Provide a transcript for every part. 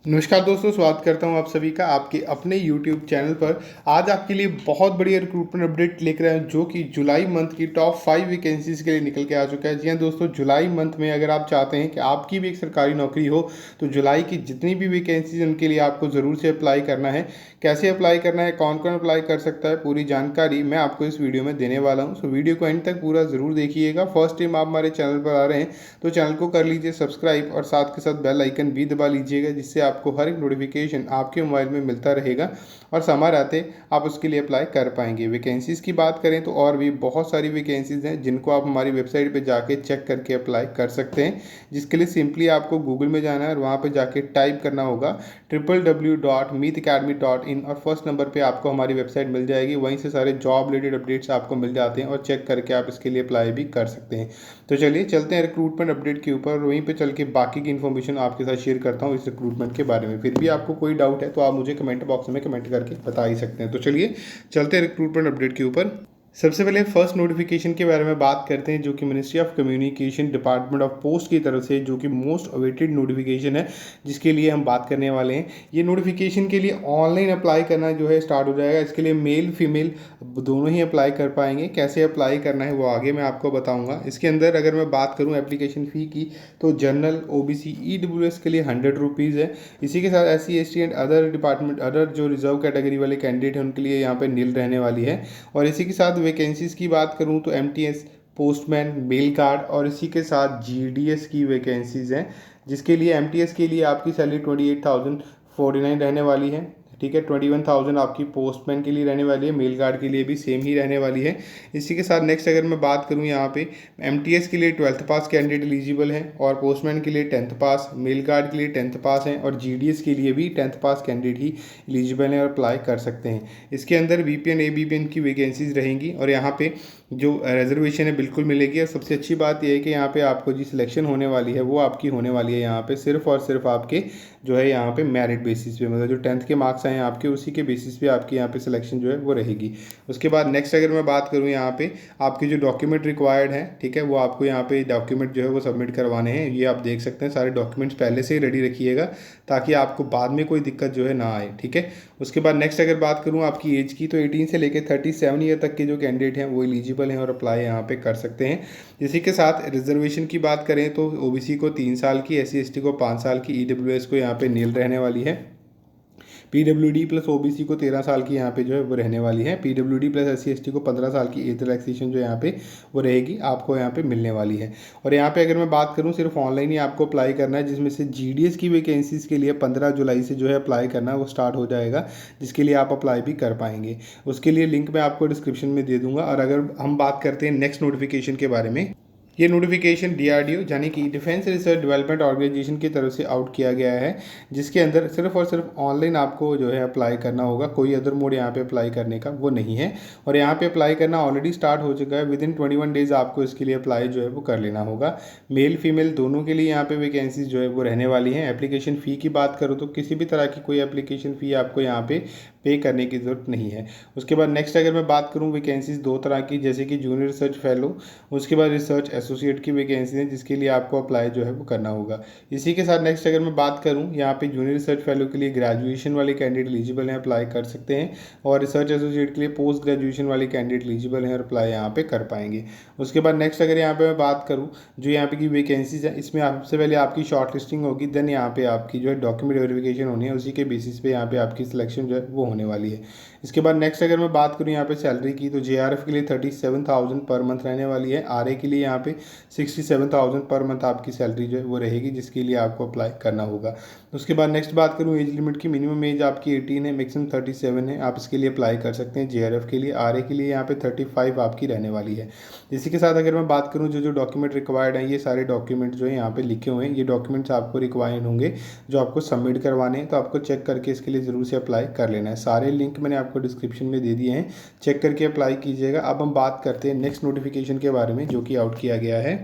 नमस्कार दोस्तों, स्वागत करता हूं आप सभी का आपके अपने YouTube चैनल पर। आज आपके लिए बहुत बढ़िया रिक्रूटमेंट अपडेट लेकर आए हैं जो कि जुलाई मंथ की टॉप 5 वैकेंसीज़ के लिए निकल के आ चुका है। जी हाँ दोस्तों, जुलाई मंथ में अगर आप चाहते हैं कि आपकी भी एक सरकारी नौकरी हो तो जुलाई की जितनी भी वैकेंसीज उनके लिए आपको ज़रूर से अप्लाई करना है। कैसे अप्लाई करना है, कौन कौन अप्लाई कर सकता है, पूरी जानकारी मैं आपको इस वीडियो में देने वाला हूँ। सो वीडियो को एंड तक पूरा ज़रूर देखिएगा। फर्स्ट टाइम आप हमारे चैनल पर आ रहे हैं तो चैनल को कर लीजिए सब्सक्राइब और साथ के साथ बेल आइकन भी दबा लीजिएगा, जिससे आपको हर एक नोटिफिकेशन आपके मोबाइल में मिलता रहेगा और समय रहते आप उसके लिए अप्लाई कर पाएंगे। वैकेंसीज़ की बात करें तो और भी बहुत सारी वैकेंसीज़ हैं जिनको आप हमारी वेबसाइट पे जाके चेक करके अप्लाई कर सकते हैं, जिसके लिए सिंपली आपको गूगल में जाना है और वहाँ पे जाके टाइप करना होगा www.meetacademy.in और फर्स्ट नंबर पे आपको हमारी वेबसाइट मिल जाएगी। वहीं से सारे जॉब रिलेटेड अपडेट्स आपको मिल जाते हैं और चेक करके आप इसके लिए अप्लाई भी कर सकते हैं। तो चलिए चलते हैं रिक्रूटमेंट अपडेट के ऊपर, वहीं पे चल के बाकी की इन्फॉर्मेशन आपके साथ शेयर करता हूँ इस रिक्रूटमेंट के बारे में। फिर भी आपको कोई डाउट है तो आप मुझे कमेंट बॉक्स में कमेंट करके बता ही सकते हैं। तो चलिए चलते हैं रिक्रूटमेंट अपडेट के ऊपर। सबसे पहले फर्स्ट नोटिफिकेशन के बारे में बात करते हैं जो कि ministry of communication department of post की तरफ से, जो कि मोस्ट अवेटेड नोटिफिकेशन है जिसके लिए हम बात करने वाले हैं। ये नोटिफिकेशन के लिए ऑनलाइन अप्लाई करना जो है स्टार्ट हो जाएगा। इसके लिए मेल फीमेल दोनों ही अप्लाई कर पाएंगे। कैसे अप्लाई करना है वो आगे मैं आपको बताऊंगा। इसके अंदर अगर मैं बात करूं एप्लीकेशन फ़ी की तो जनरल ओबीसी ईडब्ल्यूएस के लिए 100 रुपीज़ है। इसी के साथ SC ST and other department other जो रिजर्व कैटेगरी वाले कैंडिडेट हैं उनके लिए यहाँ पे नील रहने वाली है। और इसी के साथ वैकेंसीज़ की बात करूँ तो एमटीएस, पोस्टमैन, मेल कार्ड और इसी के साथ जीडीएस की वैकेंसीज़ हैं, जिसके लिए एमटीएस के लिए आपकी सैलरी 28,049 रहने वाली है। ठीक है, 21,000 आपकी पोस्टमैन के लिए रहने वाली है। मेल कार्ड के लिए भी सेम ही रहने वाली है। इसी के साथ नेक्स्ट अगर मैं बात करूं यहाँ पे एमटीएस के लिए 12th पास कैंडिडेट एलिजिबल है और पोस्टमैन के लिए 10th पास, मेल कार्ड के लिए 10th पास है और जीडीएस के लिए भी 10th पास कैंडिडेट ही एलिजिबल है और अप्लाई कर सकते हैं। इसके अंदर वीपीएन एबीपीएन की वैकेंसीज रहेंगी और यहाँ पे जो रिजर्वेशन है बिल्कुल मिलेगी। और सबसे अच्छी बात यह है कि यहाँ पे आपको जी सिलेक्शन होने वाली है वो आपकी होने वाली है यहाँ पे सिर्फ और सिर्फ आपके जो है यहाँ पे मेरिट बेसिस पे, मतलब जो 10th के मार्क्स हैं आपके उसी के बेसिस पे आपकी यहाँ पे सिलेक्शन जो है वो रहेगी। उसके बाद नेक्स्ट अगर मैं बात करूँ यहाँ पे आपके जो डॉक्यूमेंट रिक्वायर्ड हैं, ठीक है, वो आपको यहाँ पे डॉक्यूमेंट जो है वो सबमिट करवाने हैं। ये आप देख सकते हैं, सारे डॉक्यूमेंट्स पहले से ही रेडी रखिएगा ताकि आपको बाद में कोई दिक्कत जो है ना आए। ठीक है, उसके बाद नेक्स्ट अगर बात करूँ आपकी एज की तो 18 से लेकर 37 ईयर तक के जो कैंडिडेट हैं वो एलिजिबल हैं और अप्लाई यहाँ पे कर सकते हैं। इसी के साथ रिजर्वेशन की बात करें तो ओबीसी को 3 साल की, एससी एसटी को 5 साल की, ईडब्ल्यूएस को यहाँ पे नील रहने वाली है। पीडब्ल्यूडी प्लस ओबीसी को 13 साल की यहाँ पे जो है वो रहने वाली है। पीडब्ल्यूडी प्लस एससी एसटी को 15 साल की एज रिलैक्सेशन जो यहाँ पे वो रहेगी आपको यहाँ पे मिलने वाली है। और यहाँ पे अगर मैं बात करूँ सिर्फ ऑनलाइन ही आपको अप्लाई करना है, जिसमें से जीडीएस की वैकेंसीज़ के लिए 15 जुलाई से जो है अप्लाई करना वो स्टार्ट हो जाएगा, जिसके लिए आप अप्लाई भी कर पाएंगे। उसके लिए लिंक मैं आपको डिस्क्रिप्शन में दे दूंगा। और अगर हम बात करते हैं नेक्स्ट नोटिफिकेशन के बारे में, ये नोटिफिकेशन डीआरडीओ यानी कि डिफेंस रिसर्च डेवलपमेंट ऑर्गेनाइजेशन की तरफ से आउट किया गया है, जिसके अंदर सिर्फ और सिर्फ ऑनलाइन आपको जो है अप्लाई करना होगा। कोई अदर मोड यहाँ पे अप्लाई करने का वो नहीं है। और यहाँ पे अप्लाई करना ऑलरेडी स्टार्ट हो चुका है। विद इन 21 डेज आपको इसके लिए अप्लाई जो है वो कर लेना होगा। मेल फीमेल दोनों के लिए यहाँ पे वैकेंसीज जो है वो रहने वाली हैं। एप्लीकेशन फ़ी की बात करूँ तो किसी भी तरह की कोई एप्लीकेशन फ़ी आपको यहाँ पे पे करने की ज़रूरत नहीं है। उसके बाद नेक्स्ट अगर मैं बात करूँ वैकेंसीज दो तरह की, जैसे कि जूनियर रिसर्च फेलो, उसके बाद रिसर्च एसोसिएट की वैकेंसी है जिसके लिए आपको अप्लाई जो है वो करना होगा। इसी के साथ नेक्स्ट अगर मैं बात करूँ यहाँ पे जूनियर रिसर्च फेलो के लिए ग्रेजुएशन वाले कैंडिडेट एलिजिबल हैं, अप्लाई कर सकते हैं। और रिसर्च एसोसिएट के लिए पोस्ट ग्रेजुएशन वाले कैंडिडेट एलिजिबल हैं और अप्लाई यहाँ पे कर पाएंगे। उसके बाद नेक्स्ट अगर यहाँ पे मैं बात करूँ जो यहाँ पे की वैकेंसीज है, इसमें सबसे पहले आपकी शॉर्ट लिस्टिंग होगी, देन यहाँ पे आपकी जो है डॉक्यूमेंट वेरिफिकेशन होनी है, उसी के बेसिस पे यहाँ पे आपकी सिलेक्शन जो है वो होने वाली है। इसके बाद नेक्स्ट अगर मैं बात करूँ यहाँ पे सैलरी की तो जेआरएफ के लिए 37,000 पर मंथ रहने वाली है। आरए के लिए यहाँ पे 67,000 पर मंथ आपकी सैलरी जो है वो रहेगी, जिसके लिए आपको अप्लाई करना होगा। उसके बाद नेक्स्ट बात करूँ एज लिमिट की, मिनिमम एज आपकी 18 है, मैक्सिमम 37 है। आप इसके लिए अप्लाई कर सकते हैं जेआरएफ के लिए। आरए के लिए यहाँ पे 35 आपकी रहने वाली है। इसी के साथ अगर मैं बात करूँ जो जो डॉक्यूमेंट रिक्वायर्ड हैं, ये सारे डॉक्यूमेंट जो है यहाँ पे लिखे हुए हैं। ये डॉक्यूमेंट्स आपको रिक्वायर्ड होंगे जो आपको सबमिट करवाने हैं, तो आपको चेक करके इसके लिए ज़रूर से अप्लाई कर लेना है। सारे लिंक मैंने आपको डिस्क्रिप्शन में दे दिए हैं, चेक करके अप्लाई कीजिएगा। अब हम बात करते हैं नेक्स्ट नोटिफिकेशन के बारे में जो कि आउट किया गया है।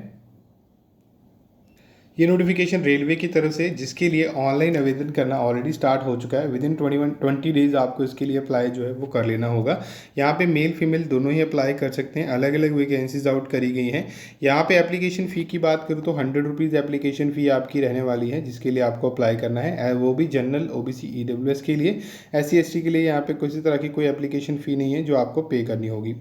ये नोटिफिकेशन रेलवे की तरफ से, जिसके लिए ऑनलाइन आवेदन करना ऑलरेडी स्टार्ट हो चुका है। विदिन 20 डेज़ आपको इसके लिए अप्लाई जो है वो कर लेना होगा। यहाँ पे मेल फीमेल दोनों ही अप्लाई कर सकते हैं। अलग अलग वैकेंसीज आउट करी गई हैं। यहाँ पे एप्लीकेशन फ़ी की बात करूँ तो 100 रुपीज़ एप्लीकेशन फ़ी आपकी रहने वाली है, जिसके लिए आपको अप्लाई करना है। वो भी जनरल, OBC, EWS के लिए। SC ST के लिए यहाँ पे किसी तरह की कोई एप्लीकेशन फ़ी नहीं है जो आपको पे करनी होगी।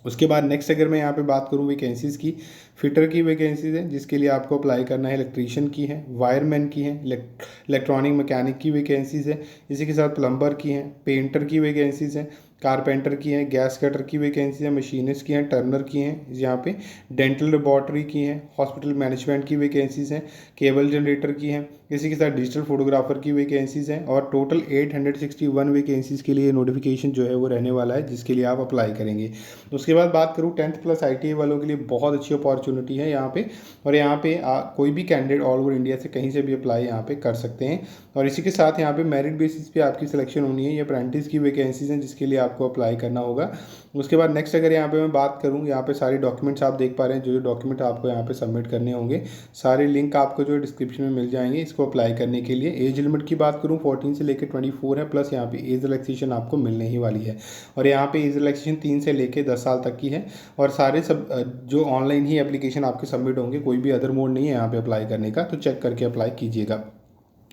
उसके बाद नेक्स्ट अगर मैं यहाँ पे बात करूँ वैकेंसीज़ की, फिटर की वैकेंसीज़ है जिसके लिए आपको अप्लाई करना है। इलेक्ट्रीशियन की है, वायरमैन की है, इलेक्ट्रॉनिक मैकेनिक की वैकेंसीज़ है। इसी के साथ प्लम्बर की हैं, पेंटर की वैकेंसीज़ हैं, कारपेंटर की हैं, गैस कटर की वैकेंसी है, मशीनिस्ट की हैं, टर्नर की हैं यहाँ पे, डेंटल लेबॉर्ट्री की हैं, हॉस्पिटल मैनेजमेंट की वैकेंसीज़ हैं, केबल जनरेटर की हैं। इसी के साथ डिजिटल फोटोग्राफर की वैकेंसीज़ हैं। और टोटल 861 वैकेंसीज़ के लिए नोटिफिकेशन जो है वो रहने वाला है, जिसके लिए आप अप्लाई करेंगे। उसके बाद बात करूँ 10th+ ITI वालों के लिए बहुत अच्छी अपॉर्चुनिटी है यहाँ पे। और यहाँ पे कोई भी कैंडिडेट ऑल ओवर इंडिया से कहीं से भी अप्लाई यहाँ पे कर सकते हैं। और इसी के साथ यहाँ पे मेरिट बेसिस पे आपकी सिलेक्शन होनी है। ये अप्रेंटिस की वैकेंसीज हैं जिसके लिए आपको अप्लाई करना होगा। उसके बाद नेक्स्ट अगर यहाँ पे मैं बात करूँ, यहाँ पे सारे डॉक्यूमेंट्स आप देख पा रहे हैं। जो डॉक्यूमेंट आपको यहाँ पे सबमिट करने होंगे, सारे लिंक आपको जो डिस्क्रिप्शन में मिल जाएंगे इसको अप्लाई करने के लिए। एज लिमिट की बात करूँ 14 से लेकर 24 है, प्लस यहाँ पे एज रिलैक्सेशन आपको मिलने ही वाली है। और यहाँ पे एज रिलैक्सेशन 3 से लेकर 10 साल तक की है। और सारे सब जो ऑनलाइन ही एप्लीकेशन आपके सबमिट होंगे, कोई भी अदर मोड नहीं है यहाँ पे अप्लाई करने का, तो चेक करके अप्लाई कीजिएगा।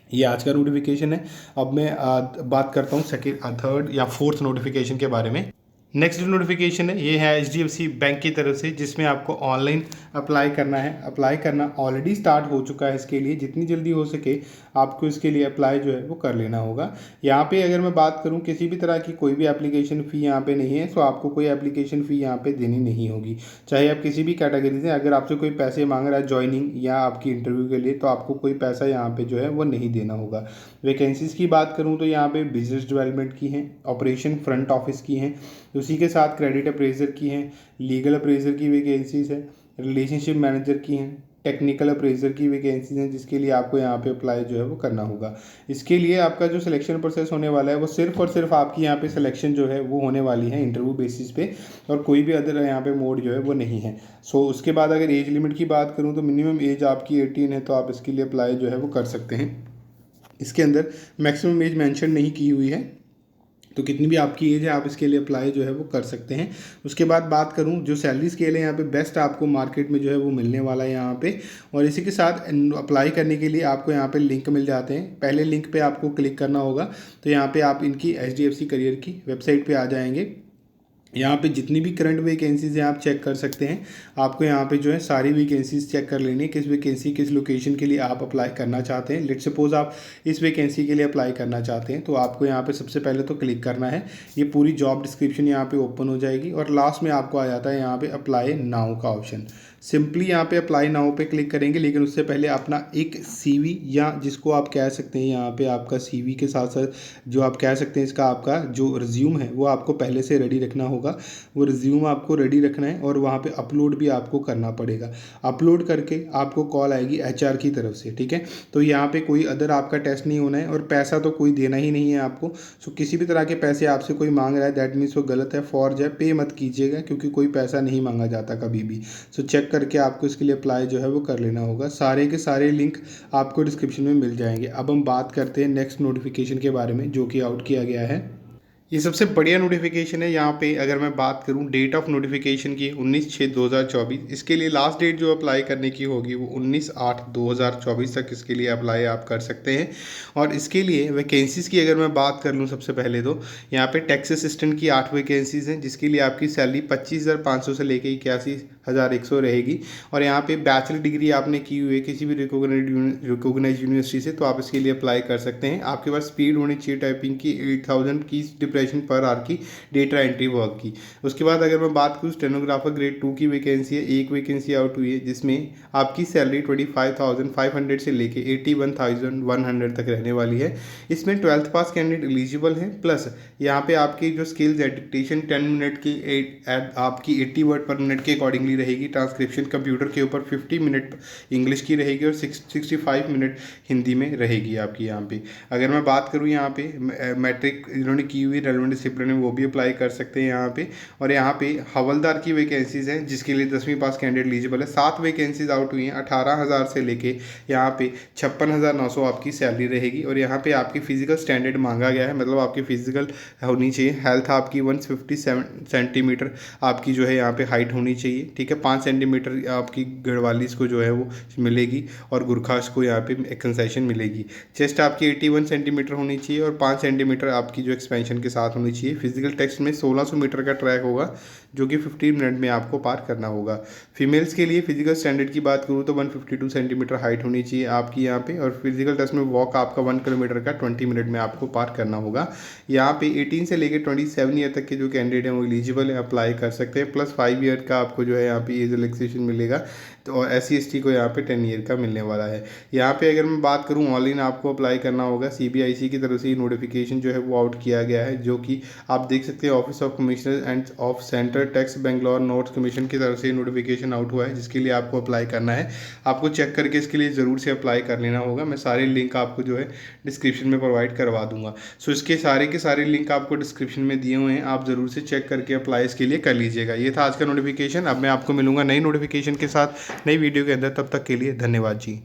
ये आज का नोटिफिकेशन है। अब मैं बात करता हूँ सेकेंड, थर्ड या फोर्थ नोटिफिकेशन के बारे में। नेक्स्ट जो नोटिफिकेशन है ये है HDFC बैंक की तरफ से, जिसमें आपको ऑनलाइन अप्लाई करना है। अप्लाई करना ऑलरेडी स्टार्ट हो चुका है। इसके लिए जितनी जल्दी हो सके आपको इसके लिए अप्लाई जो है वो कर लेना होगा। यहाँ पे अगर मैं बात करूँ, किसी भी तरह की कोई भी एप्लीकेशन फ़ी यहाँ पे नहीं है, तो आपको कोई एप्लीकेशन फ़ी यहाँ पे देनी नहीं होगी। चाहे आप किसी भी कैटेगरी से, अगर आपसे कोई पैसे मांग रहा है ज्वाइनिंग या आपकी इंटरव्यू के लिए, तो आपको कोई पैसा यहाँ पे जो है वो नहीं देना होगा। वैकेंसीज़ की बात करूँ तो यहाँ पे बिजनेस डेवलपमेंट की हैं, ऑपरेशन फ्रंट ऑफिस की हैं, उसी के साथ क्रेडिट अप्रेजर की हैं, लीगल अप्रेजर की वैकेंसीज़ है, रिलेशनशिप मैनेजर की हैं, टेक्निकल अप्रेजर की वैकेंसीज हैं, जिसके लिए आपको यहाँ पे अप्लाई जो है वो करना होगा। इसके लिए आपका जो सिलेक्शन प्रोसेस होने वाला है वो सिर्फ और सिर्फ आपकी यहाँ पे सिलेक्शन जो है वो होने वाली है इंटरव्यू बेसिस पे, और कोई भी अदर यहाँ पे मोड जो है वो नहीं है। उसके बाद अगर एज लिमिट की बात करूँ तो मिनिमम एज आपकी 18 है, तो आप इसके लिए अप्लाई जो है वो कर सकते हैं। इसके अंदर मैक्सिमम एज मेंशन नहीं की हुई है, तो कितनी भी आपकी एज है आप इसके लिए अप्लाई जो है वो कर सकते हैं। उसके बाद बात करूं, जो सैलरी स्केल है यहाँ पे बेस्ट आपको मार्केट में जो है वो मिलने वाला है यहाँ पे। और इसी के साथ अप्लाई करने के लिए आपको यहाँ पे लिंक मिल जाते हैं। पहले लिंक पे आपको क्लिक करना होगा, तो यहाँ पे आप इनकी HDFC करियर की वेबसाइट पे आ जाएंगे। यहाँ पे जितनी भी करंट वैकेंसीज हैं आप चेक कर सकते हैं। आपको यहाँ पे जो है सारी वैकेंसीज चेक कर लेनी है, किस वैकेंसी किस लोकेशन के लिए आप अप्लाई करना चाहते हैं। लेट सपोज आप इस वैकेंसी के लिए अप्लाई करना चाहते हैं, तो आपको यहाँ पे सबसे पहले तो क्लिक करना है। ये पूरी जॉब डिस्क्रिप्शन यहाँ पे ओपन हो जाएगी, और लास्ट में आपको आ जाता है यहाँ पे अप्लाई नाउ का ऑप्शन। सिंपली यहाँ पे अप्लाई नाउ पे क्लिक करेंगे, लेकिन उससे पहले अपना एक CV, या जिसको आप कह सकते हैं यहाँ पे आपका CV के साथ साथ जो आप कह सकते हैं इसका आपका जो रिज्यूम है वो आपको पहले से रेडी रखना होगा। वो रिज्यूम आपको रेडी रखना है, और वहाँ पे अपलोड भी आपको करना पड़ेगा। अपलोड करके आपको कॉल आएगी HR की तरफ से, ठीक है। तो यहाँ पे कोई अदर आपका टेस्ट नहीं होना है, और पैसा तो कोई देना ही नहीं है आपको। सो किसी भी तरह के पैसे आपसे कोई मांग रहा है, दैट मीन्स वो गलत है, फॉर्ज है, पे मत कीजिएगा, क्योंकि कोई पैसा नहीं मांगा जाता कभी भी। सो चेक करके आपको इसके लिए अप्लाई जो है वो कर लेना होगा। सारे के सारे लिंक आपको डिस्क्रिप्शन में मिल जाएंगे। अब हम बात करते हैं नेक्स्ट नोटिफिकेशन के बारे में, जो कि आउट किया गया है। ये सबसे बढ़िया नोटिफिकेशन है। यहाँ पे अगर मैं बात करूँ डेट ऑफ नोटिफिकेशन की 19/6/2024, इसके लिए लास्ट डेट जो अप्लाई करने की होगी वो 19/8/2024 तक इसके लिए अप्लाई आप कर सकते हैं। और इसके लिए वैकेंसीज़ की अगर मैं बात कर लूँ, सबसे पहले तो यहाँ पे टैक्स असिस्टेंट की 8 वैकेंसीज़ हैं, जिसके लिए आपकी सैलरी 25,500 से लेकर 81,100 रहेगी। और यहाँ पे बैचलर डिग्री आपने की हुई है किसी भी रिकोगनाइज यूनिवर्सिटी से, तो आप इसके लिए अप्लाई कर सकते हैं। आपके पास स्पीड होनी चाहिए टाइपिंग की, 8000 की डिप्रेशन पर आवर की डेटा एंट्री वर्क की। उसके बाद अगर मैं बात करूँ स्टेनोग्राफर ग्रेड 2 की वैकेंसी है, एक वैकेंसी आउट हुई है, जिसमें आपकी सैलरी 25,500 से लेके 81,100 तक रहने वाली है। इसमें 12th पास कैंडिडेट एलिजिबल हैं, प्लस यहाँ पे आपकी जो स्किल्स है डिक्टेशन 10 मिनट की आपकी 80 वर्ड पर मिनट के अकॉर्डिंगली रहेगी। ट्रांसक्रिप्शन कंप्यूटर के ऊपर 50 मिनट इंग्लिश की रहेगी, और 65 मिनट हिंदी में रहेगी आपकी। यहाँ पे अगर मैं बात करूँ, यहाँ पे मैट्रिक इन्होंने की हुई रेलेवेंट डिसिप्लिन है वो भी अप्लाई कर सकते हैं यहाँ पे। और यहाँ पे हवलदार की वैकेंसीज़ हैं जिसके लिए 10वीं पास कैंडिडेट एलिजिबल है। 7 वैकेंसीज आउट हुई हैं, 18,000 से लेके यहाँ पे 56,900 आपकी सैलरी रहेगी। और यहाँ पे आपकी फिजिकल स्टैंडर्ड मांगा गया है, मतलब आपकी फिजिकल होनी चाहिए। हेल्थ आपकी 157 सेंटीमीटर आपकी जो है यहाँ पे हाइट होनी चाहिए, ठीक है। 5 सेंटीमीटर आपकी गढ़वालीस को जो है वो मिलेगी और गुरखास को यहाँ पे एक कंसेशन मिलेगी। चेस्ट आपकी 81 सेंटीमीटर होनी चाहिए और 5 सेंटीमीटर आपकी जो एक्सपेंशन के साथ होनी चाहिए। फिजिकल टेस्ट में 1600 मीटर का ट्रैक होगा जो कि 15 मिनट में आपको पार करना होगा। फीमेल्स के लिए फिजिकल स्टैंडर्ड की बात करूँ तो 152 सेंटीमीटर हाइट होनी चाहिए आपकी यहाँ पे। और फिजिकल टेस्ट में वॉक आपका 1 किलोमीटर का 20 मिनट में आपको पार करना होगा। यहाँ पे 18 से लेकर 27 ईयर तक के जो कैंडिडेट हैं वो एलिजिबल है, अप्लाई कर सकते हैं। प्लस 5 ईयर का आपको जो है यहाँ पे एज रिलैक्सेशन मिलेगा। तो और SC/ST को यहाँ पे 10 ईयर का मिलने वाला है। यहाँ पे अगर मैं बात करूँ ऑनलाइन आपको अप्लाई करना होगा। CBIC की तरफ से नोटिफिकेशन जो है वो आउट किया गया है, जो कि आप देख सकते हैं office of commissioner end of central tax Bangalore north commission की तरफ से नोटिफिकेशन आउट हुआ है, जिसके लिए आपको अप्लाई करना है। आपको चेक करके इसके लिए ज़रूर से अप्लाई कर लेना होगा। मैं सारे लिंक आपको जो है डिस्क्रिप्शन में प्रोवाइड करवा दूंगा। सो इसके सारे के सारे लिंक आपको डिस्क्रिप्शन में दिए हुए हैं, आप ज़रूर से चेक करके अप्लाई इसके लिए कर लीजिएगा। ये था आज का नोटिफिकेशन। अब मैं आपको मिलूंगा नई नोटिफिकेशन के साथ नई वीडियो के अंदर। तब तक के लिए धन्यवाद जी।